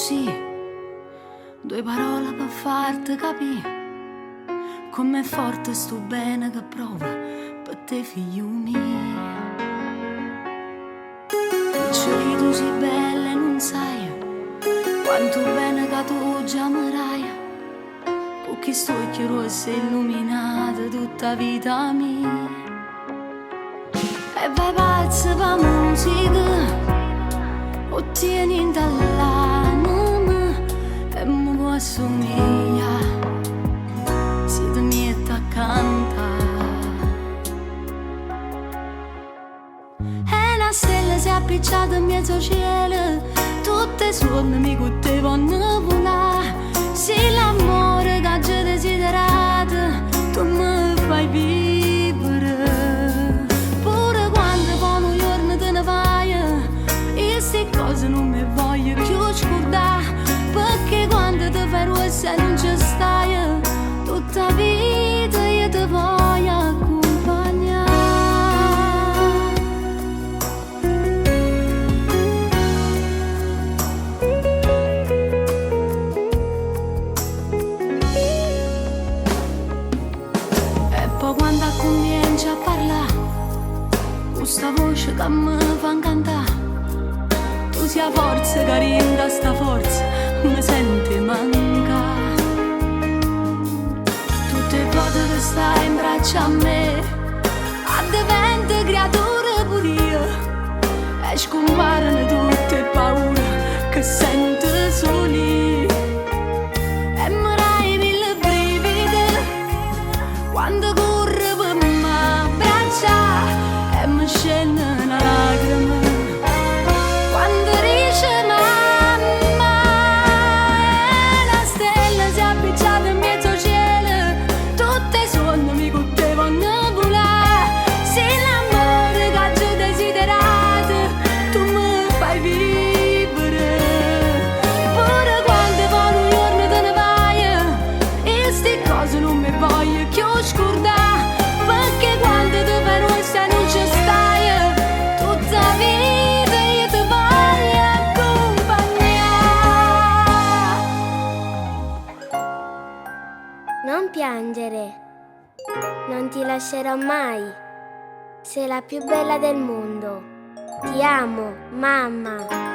così, due parole per farti capire com'è forte sto bene che prova per te figlio mio. Piccioli tu sei bella e non sai quanto bene che tu già mi con questo occhio rosso illuminato tutta vita mia. E vai pazza per musica, ottieni dall'anima e mi può assomigliare se ti metti a cantare. E una stella si è appicciata in mezzo al cielo, tutte suonne mi potevano volare. Se l'amore che già desiderato tu mi fai vivere, pure quando poi un giorno te ne vai, e ste cose non mi voglio più scordare, perché quando ti fai rossa non ci stai, tutta vita io ti voglio accompagnare. E poi quando comincia a parlare, questa voce che mi fa incantare, tu sia forza che rinda sta forza mi senti mancare. Tutte volte che stai in braccio a me diventa creatura pure io, e scomparono tutte paure che sento soli, e mi dai mille brividi quando corro per me braccia e mi scende una lacrima quando dice mamma. E la stella si è appicciata in mezzo al cielo, tutte suonne mi potevano volare. Se l'amore che già desiderato tu mi fai vivere, pure quando poi un giorno te ne vai, e ste cose non mi voglio più scordare, perché quando tu fai rossa non ci stai, tutta vita io ti voglio accompagnare. Non piangere, non ti lascerò mai, sei la più bella del mondo. Ti amo, mamma.